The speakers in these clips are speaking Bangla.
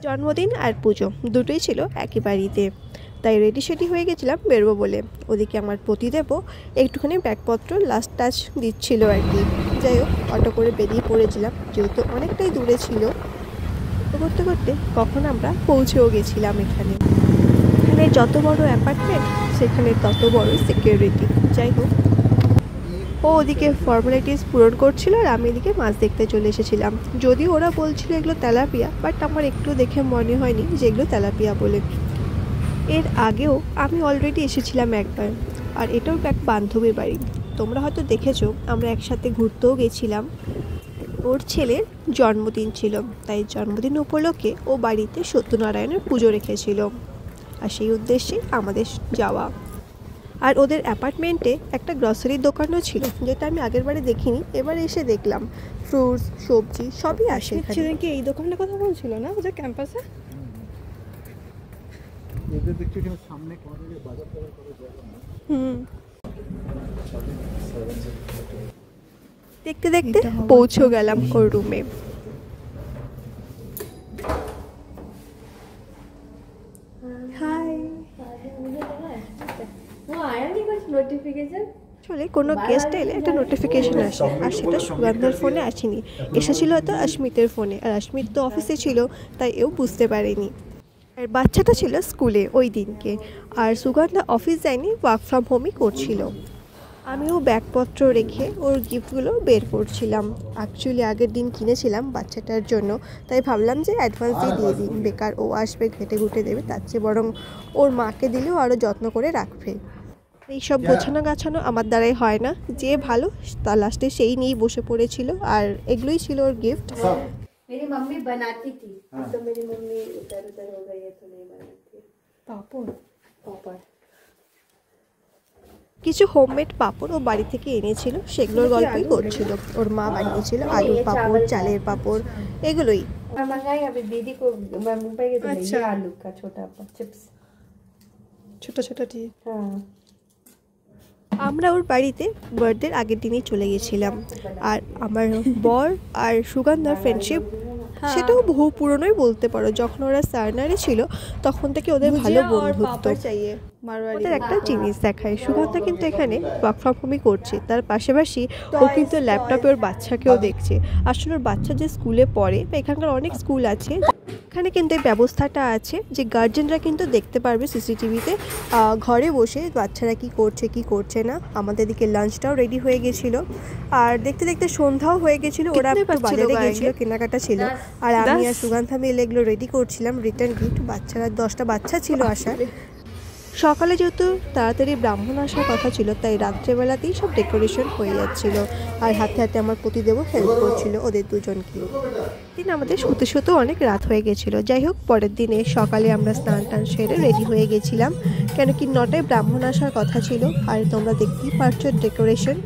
জন্মদিন আর পুজো দুটোই ছিল একই বাড়িতে, তাই রেডি সেডি হয়ে গেছিলাম বেরোবো বলে। ওদিকে আমার পতিদেবও একটুখানি ব্যাগপত্র লাস্ট টাচ দিচ্ছিল আর কি। যাই হোক, অটো করে বেরিয়ে পড়েছিলাম, যেহেতু অনেকটাই দূরে ছিল। করতে করতে কখন আমরা পৌঁছেও গেছিলাম। এখানে যত বড় অ্যাপার্টমেন্ট সেখানে তত বড় সিকিউরিটি। যাই হোক, ও ওদিকে ফর্মালিটিস পূরণ করছিল আর আমি এদিকে মাছ দেখতে চলে এসেছিলাম। যদিও ওরা বলছিল এগুলো তেলাপিয়া, বাট আমার একটু দেখে মনে হয়নি যে এগুলো তেলাপিয়া বলে। এর আগেও আমি অলরেডি এসেছিলাম একবার, আর এটাও এক বান্ধবীর বাড়ি। তোমরা হয়তো দেখেছো, আমরা একসাথে ঘুরতেও গেছিলাম। ওর ছেলের জন্মদিন ছিল, তাই জন্মদিন উপলক্ষে ও বাড়িতে সত্যনারায়ণের পুজো রেখেছিল, আর সেই উদ্দেশ্যে আমাদের যাওয়া। আর ওদের অ্যাপার্টমেন্টে একটা গ্রসারির দোকানও ছিল, যেটা আমি আগের বারে দেখিনি, এবারে এসে দেখলাম। ফ্রুটস, সবজি সবই আসে এখানে। কি এই দোকানটার কথা বলছিল না ওদের ক্যাম্পাসে? দেখতে দেখতে পৌঁছেও গেলাম ওর রুমে। আসলে কোনো গেস্ট এলে একটা নোটিফিকেশন আসে, আর সেটা সুগন্ধার ফোনে আসেনি, এসেছিল হয়তো অস্মিতের ফোনে। আর অস্মিত তো অফিসে ছিল, তাই এও বুঝতে পারেনি। আর বাচ্চাটা ছিল স্কুলে ওই দিনকে, আর সুগন্ধা অফিস যায়নি, ওয়ার্ক ফ্রম হোমই করছিল। আমিও ব্যাগপত্র রেখে ওর গিফটগুলো বের করছিলাম। অ্যাকচুয়ালি আগের দিন কিনেছিলাম বাচ্চাটার জন্য, তাই ভাবলাম যে অ্যাডভান্স দিয়ে দিই, বেকার ও আসবে ঘেটে ঘুটে দেবে, তার চেয়ে বরং ওর মাকে দিলেও আরও যত্ন করে রাখবে। এইসব গোছানো গাছানো আমার দ্বারাই হয় না, যে ভালো তার লাস্টে সেই নিয়েই বসে পড়েছিল, আর এগুলোই ছিল ওর গিফট। मेरी मम्मी बनाती थी, तो मेरी मम्मी इधर उधर हो गई है तो नहीं बनाती। पापड़ पापड़ কিছু হোমমেড পাঁপড় ও বাড়ি থেকে এনেছিল, সেগুলোর গল্পই করছিল। ওর মা বানিয়েছিল আলুর পাঁপড়, চালের পাঁপড়, এগুলোই। और मंगाई अभी दीदी को मुंबई के तो अच्छा। आलू का छोटा चिप्स, ছোটো ছোটো টি। हाँ। আমরা ওর বাড়িতে বার্থডের আগের দিনই চলে গেছিলাম। আর আমার বর আর সুগন্ধার ফ্রেন্ডশিপ সেটাও বহু পুরনোই বলতে পারো। যখন ওরা সার্নারে ছিল তখন থেকে ওদের ভালো বন্ধুত্ব। ওদের একটা জিনিস দেখায়, সুগন্ধা কিন্তু এখানে ওয়ার্ক ফ্রম হোমই করছে, তার পাশাপাশি ও কিন্তু ল্যাপটপে ওর বাচ্চাকেও দেখছে। আসলে ওর বাচ্চা যে স্কুলে পড়ে, বা এখানকার অনেক স্কুল আছে, এখানে কিন্তু এই ব্যবস্থাটা আছে যে গার্জেনরা কিন্তু দেখতে পারবে সিসিটিভিতে ঘরে বসে বাচ্চারা কি করছে কি করছে না। আমাদের দিকে লাঞ্চটাও রেডি হয়ে গেছিল, আর দেখতে দেখতে সন্ধ্যাও হয়ে গেছিল। ওরা বাজারে গিয়েছিল, কেনাকাটা ছিল, আর আমি আর সুগন্ধা মিলে এগুলো রেডি করছিলাম রিটার্ন গিফট। বাচ্চারা 10টা বাচ্চা ছিল আসার। সকালে যেহেতু তাড়াতাড়ি ব্রাহ্মণ আসার কথা ছিল, তাই রাত্রেবেলাতেই সব ডেকোরেশন হয়ে যাচ্ছিল, আর হাতে হাতে আমার পতিদেবও হেল্প করছিল ওদের দুজনকে। দিন আমাদের শুতে শুতেও অনেক রাত হয়ে গেছিলো। যাই হোক, পরের দিনে সকালে আমরা স্নান টান সেরে রেডি হয়ে গেছিলাম, কেন কি 9টায় ব্রাহ্মণ আসার কথা ছিল। আর তোমরা দেখতেই পারছো ডেকোরেশন।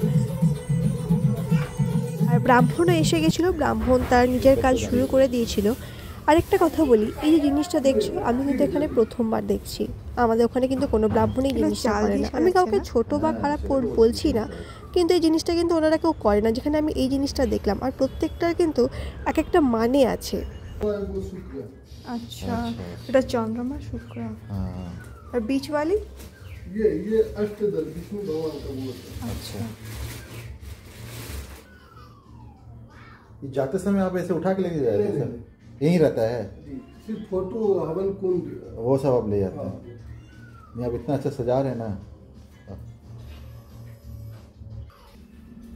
আর ব্রাহ্মণও এসে গেছিলো, ব্রাহ্মণ তার নিজের কাজ শুরু করে দিয়েছিল। আরেকটা কথা বলি, এই যে জিনিসটা দেখছো, আমি কিন্তু এখানে প্রথমবার দেখছি। আমাদের ওখানে কিন্তু কোনো ব্রাহ্মণই জিনিসটা করে না। আমি কাউকে ছোট বা খারাপ বলছি না, কিন্তু এই জিনিসটা কিন্তু ওনারা কেউ করে না, যেখানে আমি এই জিনিসটা দেখলাম। আর প্রত্যেকটার কিন্তু এক একটা মানে আছে। আচ্ছা, এটা চন্দ্রমা শুক্র। আর बीच वाली ये अष्टदल विष्णु भगवान का वो है। अच्छा, ये जाते समय आप ऐसे उठा के लेके जा रहे हैं? यहीं रहता है जी, सिर्फ फोटो हवन कुंड वो सब आप ले जाते हैं। नहीं, आप इतना अच्छा सजा रहे हैं ना।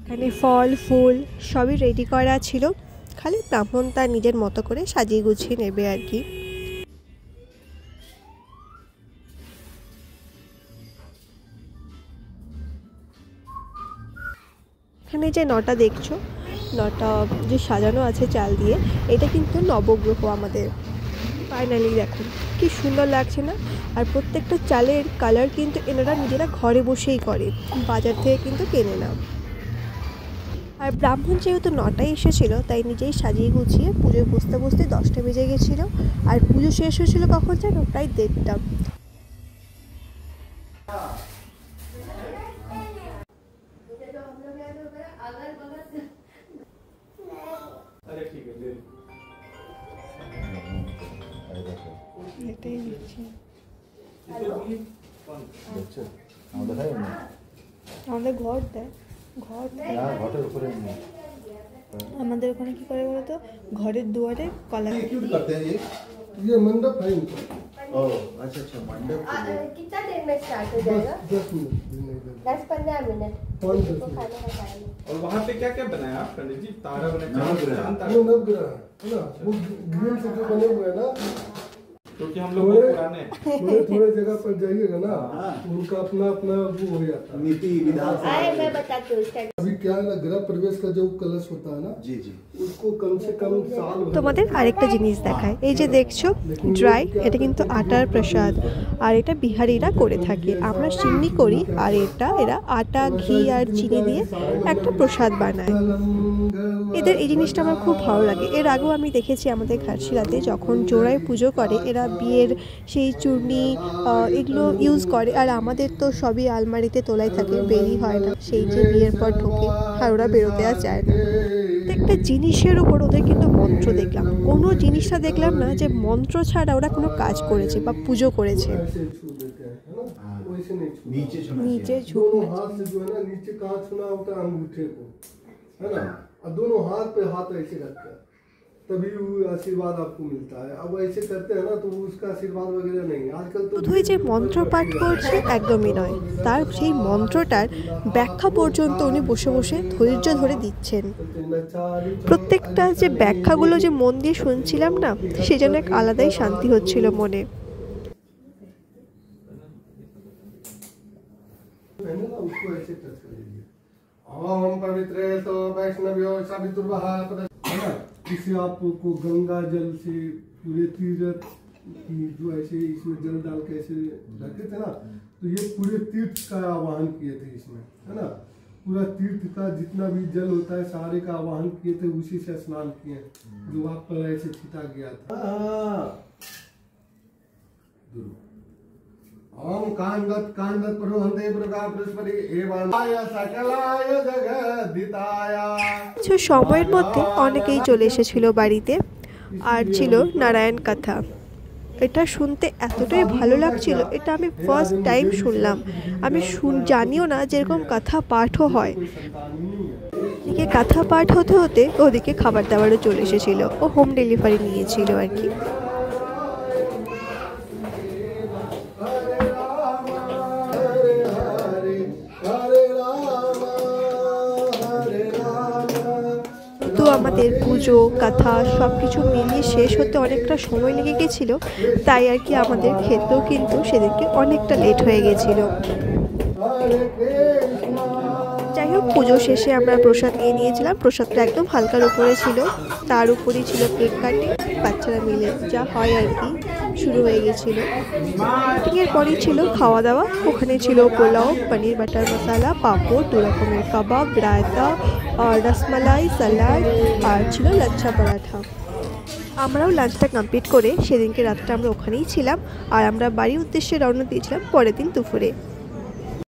এখানে ফল ফুল সবই রেডি করা ছিল, খালি ব্রাহ্মণ তার নিজের মতো করে সাজিয়ে গুছিয়ে নেবে আর কি। এখানে যে 9টা দেখছো, 9টা যে সাজানো আছে চাল দিয়ে, এটা কিন্তু নবগ্রহ আমাদের। ফাইনালি দেখুন কি সুন্দর লাগছে না। আর প্রত্যেকটা চালের কালার কিন্তু এনারা নিজেরা ঘরে বসেই করে, বাজার থেকে কিন্তু কেনে না। আর ব্রাহ্মণ যেহেতু 9টায় এসেছিল, তাই নিজেই সাজিয়ে গুছিয়ে পুজোয় বসতে বসতে 10টা বেজে গেছিলো। আর পুজো শেষ হয়েছিল কখন জানো? প্রায় 1:30। প্লেটেই দিচ্ছি। দেখছো আমাদের হয় না আমাদের ঘর দেয়, ঘর দেয়। ঘটের উপরে এমনি। আমাদের ওখানে কি করে বলতো, ঘরের দুয়ারে কলা। ये क्यों करते हैं ये मंडप है इनका। ओ अच्छा अच्छा मंडप के लिए। कितना देर में स्टार्ट हो जाएगा? 10 मिनट नहीं, 10-15 मिनट 5-10 को मिनट। खाने का टाइम है। और वहाँ पे क्या क्या बनाया आप पंडित जी? तारा बना, नवग्रह। चांद तारा। वो नवग्रह है ना, वो ग्रीन से जो बने हुए हैं ना, क्योंकि हम लोग वो पुराने थोड़े थोड़े जगह पर जाइएगा ना, हाँ। उनका अपना अपना वो हो जाता है। नीति विधान आए मैं बताती हूँ स्टार्ट। अभी क्या है ना, गृह प्रवेश का जो कलश होता है ना, जी जी उसको कम से कम साल भर তোমাদের আরেকটা জিনিস দেখায়, এই যে দেখছো ড্রাই, এটা কিন্তু আটার প্রসাদ আর এটা বিহারিরা করে থাকে। আমরা সিন্নি করি আর এরা আটা ঘি আর চিনি দিয়ে একটা প্রসাদ বানায়। এদের এই জিনিসটা আমার খুব ভালো লাগে। এর আগেও আমি দেখেছি আমাদের ঘাটশিলাতে যখন জোড়ায় পুজো করে এরা বিয়ের সেই চূর্ণি এগুলো ইউজ করে, আর আমাদের তো সবই আলমারিতে তোলাই থাকে, বেরি হয় না, সেই যে বিয়ের পর ঢোকে আর ওরা বেরোতে আর চায় না। প্রত্যেকটা জিনিসের উপর ওদের কিন্তু মন্ত্র দেখলাম, কোনো জিনিসটা দেখলাম না যে মন্ত্র ছাড়া ওরা কোনো কাজ করেছে বা পুজো করেছে। ऐसे छू देते हैं, है ना, वैसे नहीं छूना। नीचे छूना নিচে चाहिए। ঝুঁক दोनों हाथ से जो है ना, नीचे कहाँ छूना होता है, अंगूठे को, है ना, और दोनों हाथ पे हाथ ऐसे रखकर, तभी वो आशीर्वाद आपको मिलता है। अब ऐसे करते हैं ना तो उसका आशीर्वाद वगैरह नहीं। आजकल तो শুধুই যে মন্ত্র পাঠ করছে একদমই নয়, তার সেই মন্ত্রটার ব্যাখ্যা পর্যন্ত উনি বসে বসে ধৈর্য ধরে দিচ্ছেন। প্রত্যেকটা যে ব্যাখ্যাগুলো যে মন দিয়ে শুনছিলাম না, সে যেন এক আলাদাই শান্তি হচ্ছিল মনে। पहले ना उसको ऐसे टच कर लीजिए। ओम पवित्रे तो वैष्णव्यो सवितुर्वः, है ना, इसे आपको गंगा जल से पूरे तीर्थ की जो ऐसे इसमें जल डाल के ऐसे रखे थे ना, तो ये पूरे तीर्थ का आवाहन किए थे इसमें, है ना, पूरा तीर्थ का जितना भी जल होता है सारे का आवाहन किए थे, उसी से स्नान किए जो आप पर ऐसे छिटा गया था। ओम कांदत कांदत प्रभुहंते प्रगा बृहस्पति एवं आय सकलाय जगदिताय। কিছু সময়ের মধ্যে অনেকেই চলে এসেছিল বাড়িতে, আর ছিল নারায়ণ কথা। এটা শুনতে এতটাই ভালো লাগছিল, এটা আমি ফার্স্ট টাইম শুনলাম। আমি জানিও না যেরকম কথা পাঠও হয়। এদিকে কথা পাঠ হতে হতে ওদিকে খাবার দাবারও চলে এসেছিল, ও হোম ডেলিভারি নিয়েছিল আর কি। তো আমাদের পুজো কথা সব কিছু মিলিয়ে শেষ হতে অনেকটা সময় লেগে গেছিলো, তাই আর কি আমাদের খেতেও কিন্তু সেদিনকে অনেকটা লেট হয়ে গেছিলো। যাই হোক, পুজো শেষে আমরা প্রসাদ নিয়ে নিয়েছিলাম। প্রসাদটা একদম হালকার উপরে ছিল, তার উপরেই ছিল কেক কাটিং, বাচ্চারা মিলে যা হয় আর কি শুরু হয়ে গেছিলো। কাটিংয়ের পরেই ছিল খাওয়া দাওয়া। ওখানে ছিল পোলাও, পনির বাটার মশলা, পাঁপড়, 2 রকমের কাবাব, রায়তা, রসমালাই, স্যালাড, আর ছিল লাচ্ছা পরাঠা। আমরাও লাঞ্চটা কমপ্লিট করে সেদিনকে রাতটা আমরা ওখানেই ছিলাম, আর আমরা বাড়ির উদ্দেশ্যে রওনা দিয়েছিলাম পরের দিন দুপুরে।